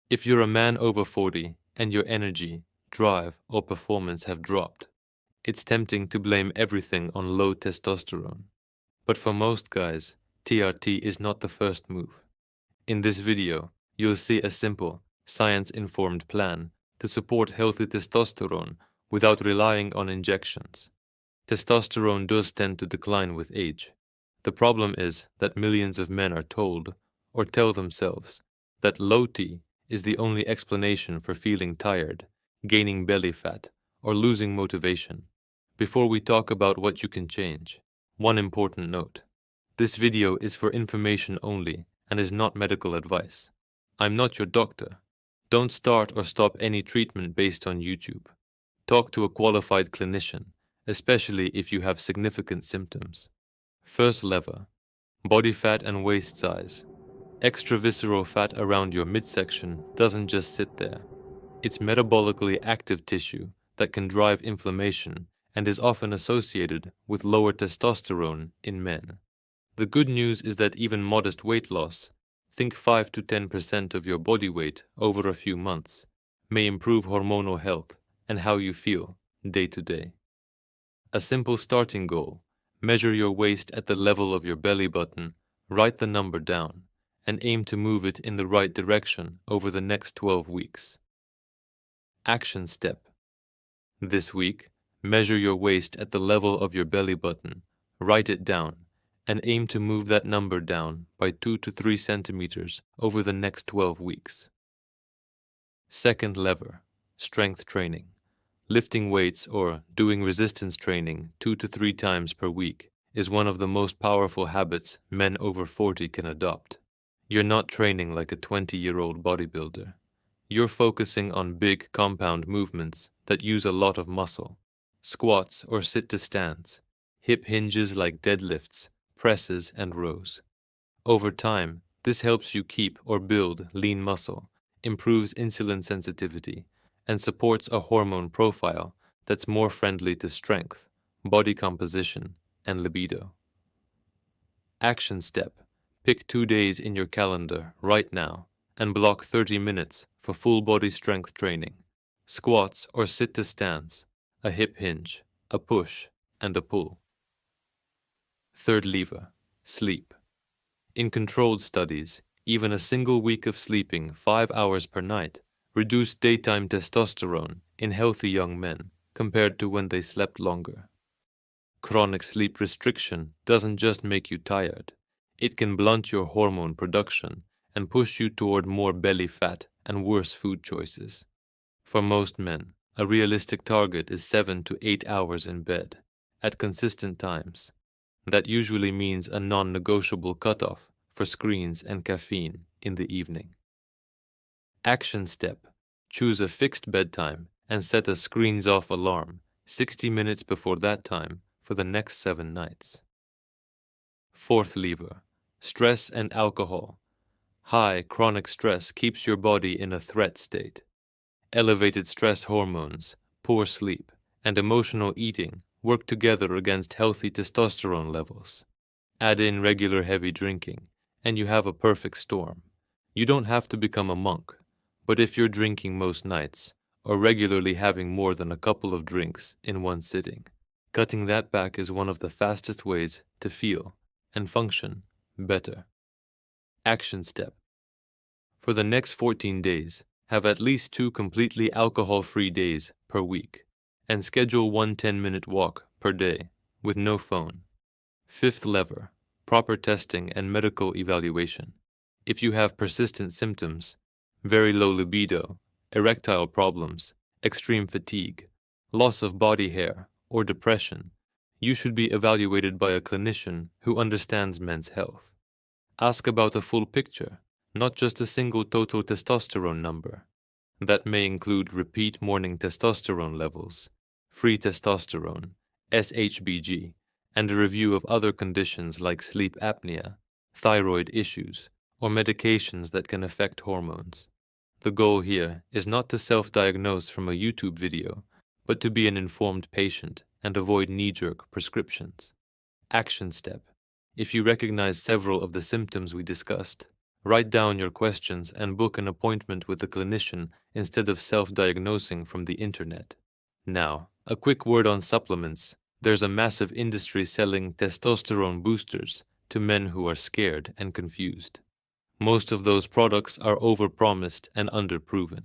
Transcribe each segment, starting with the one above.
If you're a man over 40 and your energy, drive, or performance have dropped, it's tempting to blame everything on low testosterone. But for most guys, TRT is not the first move. In this video, you'll see a simple, science-informed plan to support healthy testosterone without relying on injections. Testosterone does tend to decline with age. The problem is that millions of men are told, or tell themselves, that low T is the only explanation for feeling tired, gaining belly fat, or losing motivation. Before we talk about what you can change, one important note. This video is for information only and is not medical advice. I'm not your doctor. Don't start or stop any treatment based on YouTube. Talk to a qualified clinician, especially if you have significant symptoms. First lever: body fat and waist size. Extravisceral fat around your midsection doesn't just sit there. It's metabolically active tissue that can drive inflammation and is often associated with lower testosterone in men. The good news is that even modest weight loss, think 5 to 10% of your body weight over a few months, may improve hormonal health and how you feel day to day. A simple starting goal: measure your waist at the level of your belly button, write the number down, and aim to move it in the right direction over the next 12 weeks. Action step: this week, measure your waist at the level of your belly button, write it down, and aim to move that number down by 2 to 3 centimeters over the next 12 weeks. Second lever: strength training. Lifting weights or doing resistance training 2 to 3 times per week is one of the most powerful habits men over 40 can adopt. You're not training like a 20-year-old bodybuilder. You're focusing on big compound movements that use a lot of muscle: squats or sit-to-stands, hip hinges like deadlifts, presses, and rows. Over time, this helps you keep or build lean muscle, improves insulin sensitivity, and supports a hormone profile that's more friendly to strength, body composition, and libido. Action step: pick 2 days in your calendar right now and block 30 minutes for full body strength training: squats or sit-to-stands, a hip hinge, a push, and a pull. Third lever: sleep. In controlled studies, even a single week of sleeping 5 hours per night reduced daytime testosterone in healthy young men compared to when they slept longer. Chronic sleep restriction doesn't just make you tired. It can blunt your hormone production and push you toward more belly fat and worse food choices. For most men, a realistic target is 7 to 8 hours in bed, at consistent times. That usually means a non-negotiable cutoff for screens and caffeine in the evening. Action step: choose a fixed bedtime and set a screens-off alarm 60 minutes before that time for the next 7 nights. Fourth lever: stress and alcohol. High chronic stress keeps your body in a threat state. Elevated stress hormones, poor sleep, and emotional eating work together against healthy testosterone levels. Add in regular heavy drinking, and you have a perfect storm. You don't have to become a monk, but if you're drinking most nights, or regularly having more than a couple of drinks in one sitting, cutting that back is one of the fastest ways to feel and function better. Action step: for the next 14 days, have at least 2 completely alcohol-free days per week, and schedule 1 10-minute walk per day with no phone. Fifth lever: proper testing and medical evaluation. If you have persistent symptoms, very low libido, erectile problems, extreme fatigue, loss of body hair, or depression, you should be evaluated by a clinician who understands men's health. Ask about a full picture, not just a single total testosterone number. That may include repeat morning testosterone levels, free testosterone, SHBG, and a review of other conditions like sleep apnea, thyroid issues, or medications that can affect hormones. The goal here is not to self-diagnose from a YouTube video, but to be an informed patient and avoid knee-jerk prescriptions. Action step: if you recognize several of the symptoms we discussed, Write down your questions and book an appointment with a clinician instead of self-diagnosing from the internet. Now, a quick word on supplements. There's a massive industry selling testosterone boosters to men who are scared and confused. Most of those products are overpromised and underproven.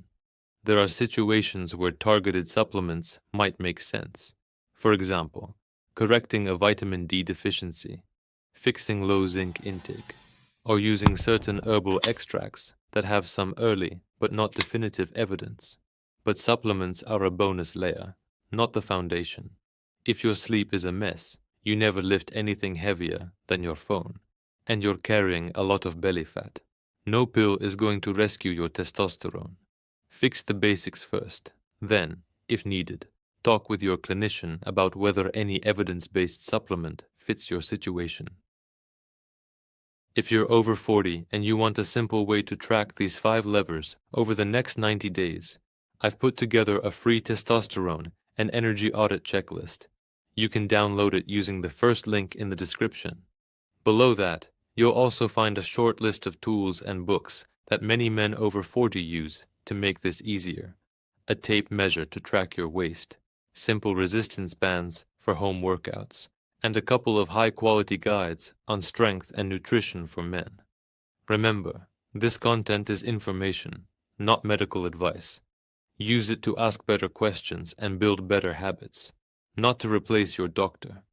There are situations where targeted supplements might make sense. For example, correcting a vitamin D deficiency, fixing low zinc intake, or using certain herbal extracts that have some early but not definitive evidence. But supplements are a bonus layer, not the foundation. If your sleep is a mess, you never lift anything heavier than your phone, and you're carrying a lot of belly fat. No pill is going to rescue your testosterone. Fix the basics first. Then, if needed, talk with your clinician about whether any evidence-based supplement fits your situation. If you're over 40 and you want a simple way to track these 5 levers over the next 90 days, I've put together a free testosterone and energy audit checklist. You can download it using the first link in the description. Below that, you'll also find a short list of tools and books that many men over 40 use to make this easier. A tape measure to track your waist, simple resistance bands for home workouts, and a couple of high-quality guides on strength and nutrition for men. Remember, this content is information, not medical advice. Use it to ask better questions and build better habits, not to replace your doctor.